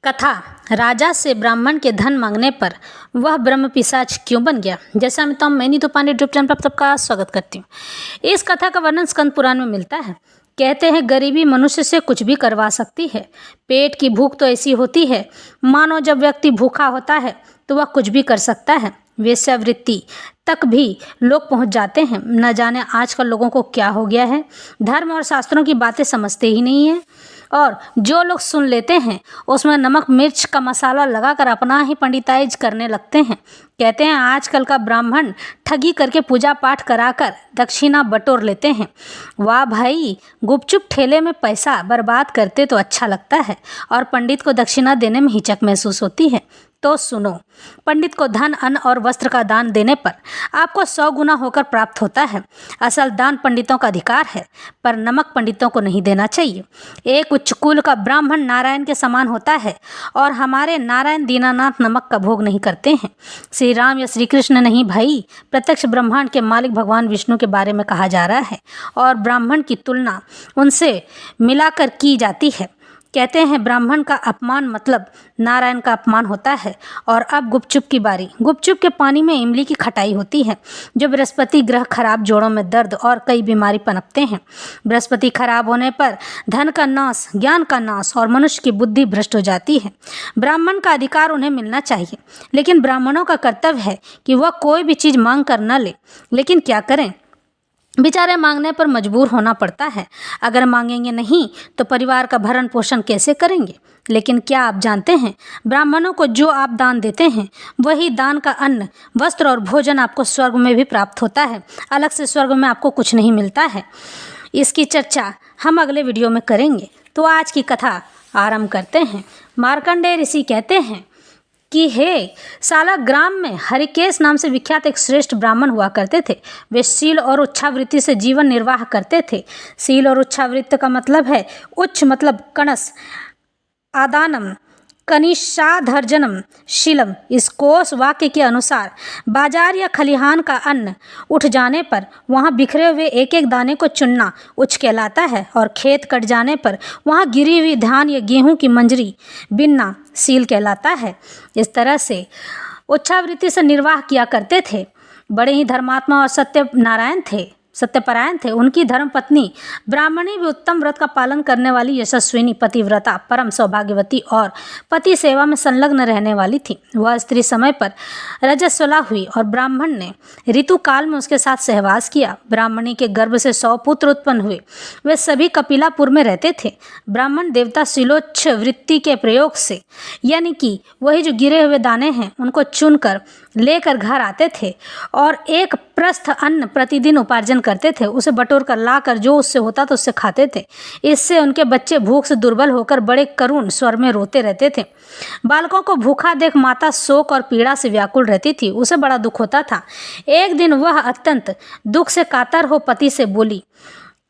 कथा। राजा से ब्राह्मण के धन मांगने पर वह ब्रह्म पिशाच क्यों बन गया। जैसा मैं नीतू पांडे यूट्यूब चैनल पर सबका स्वागत करती हूँ। इस कथा का वर्णन स्कंद पुराण में मिलता है। कहते हैं गरीबी मनुष्य से कुछ भी करवा सकती है। पेट की भूख तो ऐसी होती है मानो जब व्यक्ति भूखा होता है तो वह कुछ भी कर सकता है। वेश्यावृत्ति तक भी लोग पहुंच जाते हैं। न जाने आजकल लोगों को क्या हो गया है, धर्म और शास्त्रों की बातें समझते ही नहीं है और जो लोग सुन लेते हैं उसमें नमक मिर्च का मसाला लगाकर अपना ही पंडिताइज करने लगते हैं। कहते हैं आजकल का ब्राह्मण ठगी करके पूजा पाठ कराकर दक्षिणा बटोर लेते हैं। वाह भाई, गुपचुप ठेले में पैसा बर्बाद करते तो अच्छा लगता है और पंडित को दक्षिणा देने में हिचक महसूस होती है। तो सुनो, पंडित को धन अन्न और वस्त्र का दान देने पर आपको 100 गुना होकर प्राप्त होता है। असल दान पंडितों का अधिकार है पर नमक पंडितों को नहीं देना चाहिए। एक उच्च कुल का ब्राह्मण नारायण के समान होता है और हमारे नारायण दीनानाथ नमक का भोग नहीं करते हैं। श्री राम या श्री कृष्ण नहीं भाई, प्रत्यक्ष ब्रह्मांड के मालिक भगवान विष्णु के बारे में कहा जा रहा है और ब्राह्मण की तुलना उनसे मिलाकर की जाती है। कहते हैं ब्राह्मण का अपमान मतलब नारायण का अपमान होता है। और अब गुपचुप की बारी। गुपचुप के पानी में इमली की खटाई होती है जो बृहस्पति ग्रह खराब, जोड़ों में दर्द और कई बीमारी पनपते हैं। बृहस्पति खराब होने पर धन का नाश, ज्ञान का नाश और मनुष्य की बुद्धि भ्रष्ट हो जाती है। ब्राह्मण का अधिकार उन्हें मिलना चाहिए, लेकिन ब्राह्मणों का कर्तव्य है कि वह कोई भी चीज़ मांग कर न ले। लेकिन क्या करें, बेचारे मांगने पर मजबूर होना पड़ता है। अगर मांगेंगे नहीं तो परिवार का भरण पोषण कैसे करेंगे। लेकिन क्या आप जानते हैं, ब्राह्मणों को जो आप दान देते हैं वही दान का अन्न, वस्त्र और भोजन आपको स्वर्ग में भी प्राप्त होता है। अलग से स्वर्ग में आपको कुछ नहीं मिलता है। इसकी चर्चा हम अगले वीडियो में करेंगे। तो आज की कथा आरंभ करते हैं। मार्कंडेय ऋषि कहते हैं कि हे सालग्राम में हरिकेश नाम से विख्यात एक श्रेष्ठ ब्राह्मण हुआ करते थे। वे शील और उच्छावृत्ति से जीवन निर्वाह करते थे। शील और उच्छावृत्ति का मतलब है उच्च मतलब कणस, आदानम, कनिषाधर्जनम, शीलम। इस कोश वाक्य के अनुसार बाजार या खलिहान का अन्न उठ जाने पर वहाँ बिखरे हुए एक एक दाने को चुनना उच्च कहलाता है और खेत कट जाने पर वहाँ गिरी हुई धान या गेहूं की मंजरी बिनना शील कहलाता है। इस तरह से उच्छावृत्ति से निर्वाह किया करते थे। बड़े ही धर्मात्मा और सत्यपरायण थे। उनकी धर्मपत्नी ब्राह्मणी भी उत्तम व्रत का पालन करने वाली यशस्विनी, पतिव्रता, परम सौभाग्यवती और पति सेवा में संलग्न रहने वाली थी। वह स्त्री समय पर रजस्वला हुई और ब्राह्मण ने ऋतु काल में उसके साथ सहवास किया। ब्राह्मणी के गर्भ से 100 पुत्र उत्पन्न हुए। वे सभी कपिलापुर में रहते थे। ब्राह्मण देवता शीलोच्छ वृत्ति के प्रयोग से, यानी कि वही जो गिरे हुए दाने हैं उनको चुनकर लेकर घर आते थे और एक प्रस्थ अन्न प्रतिदिन उपार्जन करते थे। उसे बटोर कर लाकर जो उससे होता तो उससे खाते थे। इससे उनके बच्चे भूख से दुर्बल होकर बड़े करुण स्वर में रोते रहते थे। बालकों को भूखा देख माता शोक और पीड़ा से व्याकुल रहती थी। उसे बड़ा दुख होता था। एक दिन वह अत्यंत दुख से कातर हो पति से बोली,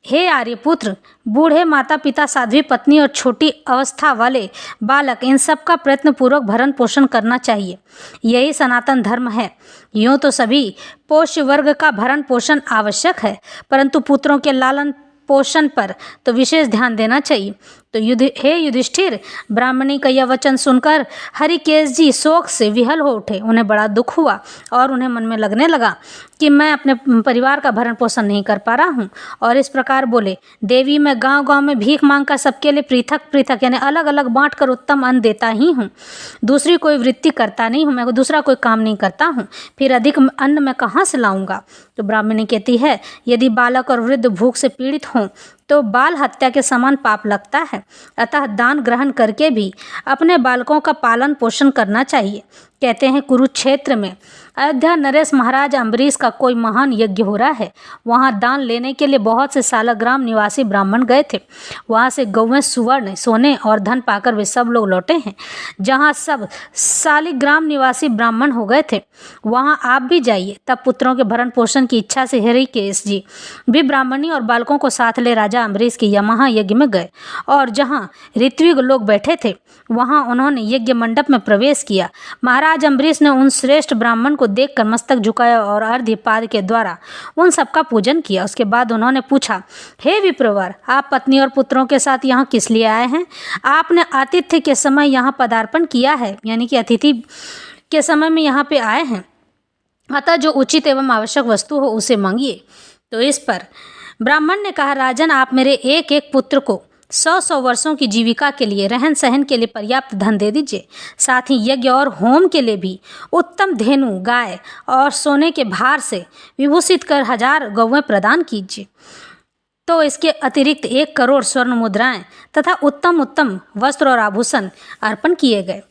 हे आर्यपुत्र, बूढ़े माता पिता, साध्वी पत्नी और छोटी अवस्था वाले बालक, इन सब का प्रयत्न पूर्वक भरण पोषण करना चाहिए। यही सनातन धर्म है। यूँ तो सभी पोष्य वर्ग का भरण पोषण आवश्यक है, परंतु पुत्रों के लालन पोषण पर तो विशेष ध्यान देना चाहिए। तो हे युधिष्ठिर, ब्राह्मणी का यह वचन सुनकर हरिकेश जी शोक से विहल हो उठे। उन्हें बड़ा दुख हुआ और उन्हें मन में लगने लगा कि मैं अपने परिवार का भरण पोषण नहीं कर पा रहा हूँ। और इस प्रकार बोले, देवी, मैं गांव-गांव में भीख मांगकर सबके लिए पृथक पृथक यानी अलग अलग बांट कर उत्तम अन्न देता ही हूँ। दूसरी कोई वृत्ति करता नहीं हूँ, मैं दूसरा कोई काम नहीं करता हूँ। फिर अधिक अन्न मैं कहाँ से लाऊंगा। तो ब्राह्मणी कहती है, यदि बालक और वृद्ध भूख से पीड़ित हों तो बाल हत्या के समान पाप लगता है। अतः दान ग्रहण करके भी अपने बालकों का पालन पोषण करना चाहिए। कहते हैं कुरुक्षेत्र में अयोध्या नरेश महाराज अम्बरीश का कोई महान यज्ञ हो रहा है। वहाँ दान लेने के लिए बहुत से सालग्राम निवासी ब्राह्मण गए थे। वहाँ से गौवें, सुवर्ण, सोने और धन पाकर वे सब लोग लौटे हैं। जहाँ सब सालिग्राम निवासी ब्राह्मण हो गए थे वहाँ आप भी जाइए। तब पुत्रों के भरण पोषण की इच्छा से हरिकेश जी भी ब्राह्मणी और बालकों को साथ ले राजा अम्बरीश के यमहा यज्ञ में गए और जहाँ ऋत्विक लोग बैठे थे वहाँ उन्होंने यज्ञ मंडप में प्रवेश किया। महाराज महाराज अम्बरीश ने उन श्रेष्ठ ब्राह्मण को देखकर मस्तक झुकाया और अर्घ्यपाद के द्वारा उन सबका पूजन किया। उसके बाद उन्होंने पूछा, हे विप्रवर, आप पत्नी और पुत्रों के साथ यहाँ किस लिए आए हैं? आपने आतिथ्य के समय यहाँ पदार्पण किया है, यानी कि अतिथि के समय में यहाँ पे आए हैं, अतः जो उचित एवं आवश्यक वस्तु हो उसे मांगिए। तो इस पर ब्राह्मण ने कहा, राजन, आप मेरे एक एक पुत्र को 100 वर्षों की जीविका के लिए, रहन सहन के लिए पर्याप्त धन दे दीजिए। साथ ही यज्ञ और होम के लिए भी उत्तम धेनु, गाय और सोने के भार से विभूषित कर 1000 गौवें प्रदान कीजिए। तो इसके अतिरिक्त 1 करोड़ स्वर्ण मुद्राएं तथा उत्तम उत्तम वस्त्र और आभूषण अर्पण किए गए।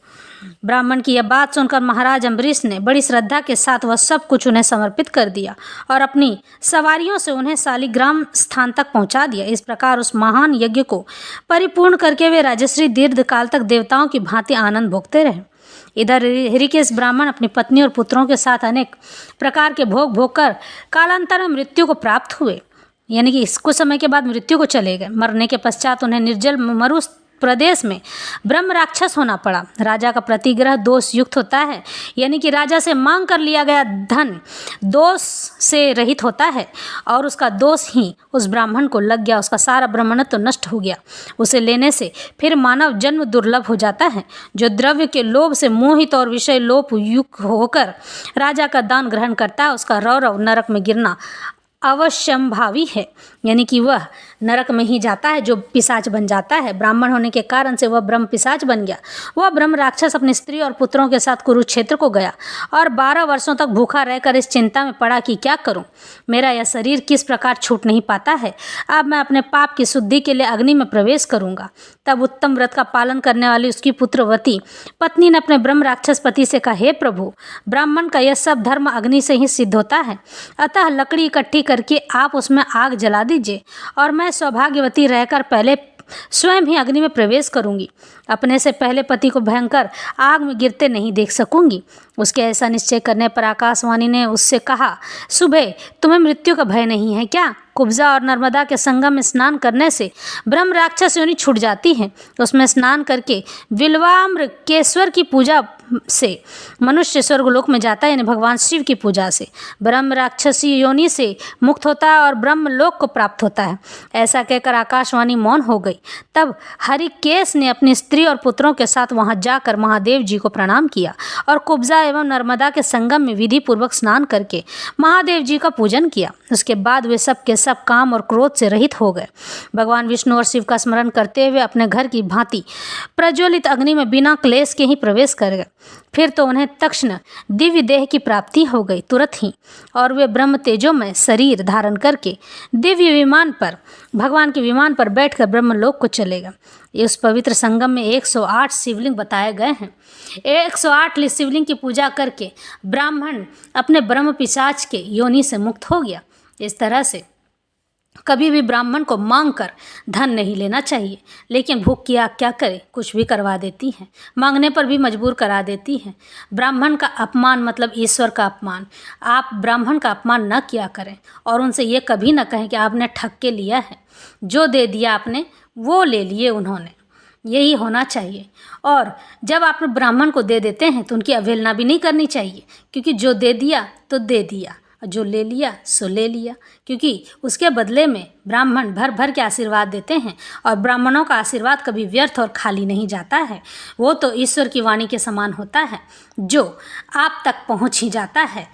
ब्राह्मण की यह बात सुनकर महाराज अम्बरीश ने बड़ी श्रद्धा के साथ वह सब कुछ उन्हें समर्पित कर दिया और अपनी सवारियों से उन्हें शालिग्राम स्थान तक पहुंचा दिया। इस प्रकार उस महान यज्ञ को परिपूर्ण करके वे राजश्री दीर्घकाल तक देवताओं की भांति आनंद भोगते रहे। इधर ऋषिकेश ब्राह्मण अपनी पत्नी और पुत्रों के साथ अनेक प्रकार के भोग भोग कर कालांतर में मृत्यु को प्राप्त हुए, यानी कि कुछ समय के बाद मृत्यु को चले गए। मरने के पश्चात उन्हें निर्जल मरु प्रदेश में ब्रह्म राक्षस होना पड़ा। राजा का प्रतिग्रह दोष युक्त होता है, यानी कि राजा से मांग कर लिया गया धन दोष से रहित होता है और उसका दोष ही उस ब्राह्मण को लग गया, उसका सारा ब्राह्मणत्व तो नष्ट हो गया। उसे लेने से फिर मानव जन्म दुर्लभ हो जाता है। जो द्रव्य के लोभ से मोहित और विषय लोभ युक्त होकर राजा का दान ग्रहण करता है, उसका रौरव नरक में गिरना अवश्यंभावी है, यानी कि वह नरक में ही जाता है, जो पिशाच बन जाता है। ब्राह्मण होने के कारण से वह ब्रह्म पिशाच बन गया। वह ब्रह्म राक्षस अपनी स्त्री और पुत्रों के साथ कुरुक्षेत्र को गया और 12 वर्षों तक भूखा रहकर इस चिंता में पड़ा कि क्या करूं, मेरा यह शरीर किस प्रकार छूट नहीं पाता है। अब मैं अपने पाप की शुद्धि के लिए अग्नि में प्रवेश करूंगा। तब उत्तम व्रत का पालन करने वाली उसकी पुत्रवती पत्नी ने अपने ब्रह्म राक्षस पति से कहा, हे प्रभु, ब्राह्मण का यह सब धर्म अग्नि से ही सिद्ध होता है, अतः लकड़ी इकट्ठी करके आप उसमें आग जला दीजिए और मैं सौभाग्यवती रहकर पहले स्वयं ही अग्नि में प्रवेश करूंगी। अपने से पहले पति को भयंकर आग में गिरते नहीं देख सकूंगी। उसके ऐसा निश्चय करने पर आकाशवाणी ने उससे कहा, सुबह, तुम्हें मृत्यु का भय नहीं है क्या? कुब्जा और नर्मदा के संगम में स्नान करने से ब्रह्म राक्षस योनि छूट जाती है। उसमें स्नान करके बिल्वाम्रकेश्वर की पूजा से मनुष्य स्वर्गलोक में जाता है, यानी भगवान शिव की पूजा से ब्रह्म राक्षसी योनि से मुक्त होता है और ब्रह्म लोक को प्राप्त होता है। ऐसा कहकर आकाशवाणी मौन हो गई। तब हरिकेश ने अपनी स्त्री और पुत्रों के साथ वहां जाकर महादेव जी को प्रणाम किया और कुब्जा एवं नर्मदा के संगम में विधि पूर्वक स्नान करके महादेव जी का पूजन किया। उसके बाद वे सब के सब काम और क्रोध से रहित हो गए। भगवान विष्णु और शिव का स्मरण करते हुए अपने घर की भांति प्रज्वलित अग्नि में बिना क्लेश के ही प्रवेश कर गए। फिर तो उन्हें तक्षण दिव्य देह की प्राप्ति हो गई तुरंत ही, और वे ब्रह्म तेजोमय शरीर धारण करके दिव्य विमान पर, भगवान के विमान पर बैठकर ब्रह्मलोक को चले गए। इस पवित्र संगम में 108 शिवलिंग बताए गए हैं। 108 शिवलिंग की पूजा करके ब्राह्मण अपने ब्रह्म पिशाच के योनि से मुक्त हो गया। इस तरह से कभी भी ब्राह्मण को मांग कर धन नहीं लेना चाहिए, लेकिन भूख की आग क्या करे, कुछ भी करवा देती है, मांगने पर भी मजबूर करा देती है। ब्राह्मण का अपमान मतलब ईश्वर का अपमान। आप ब्राह्मण का अपमान न किया करें और उनसे ये कभी न कहें कि आपने ठग के लिया है। जो दे दिया आपने वो ले लिए उन्होंने, यही होना चाहिए। और जब आप ब्राह्मण को दे देते हैं तो उनकी अवहेलना भी नहीं करनी चाहिए, क्योंकि जो दे दिया तो दे दिया, जो ले लिया सो ले लिया, क्योंकि उसके बदले में ब्राह्मण भर भर के आशीर्वाद देते हैं और ब्राह्मणों का आशीर्वाद कभी व्यर्थ और खाली नहीं जाता है। वो तो ईश्वर की वाणी के समान होता है, जो आप तक पहुंच ही जाता है।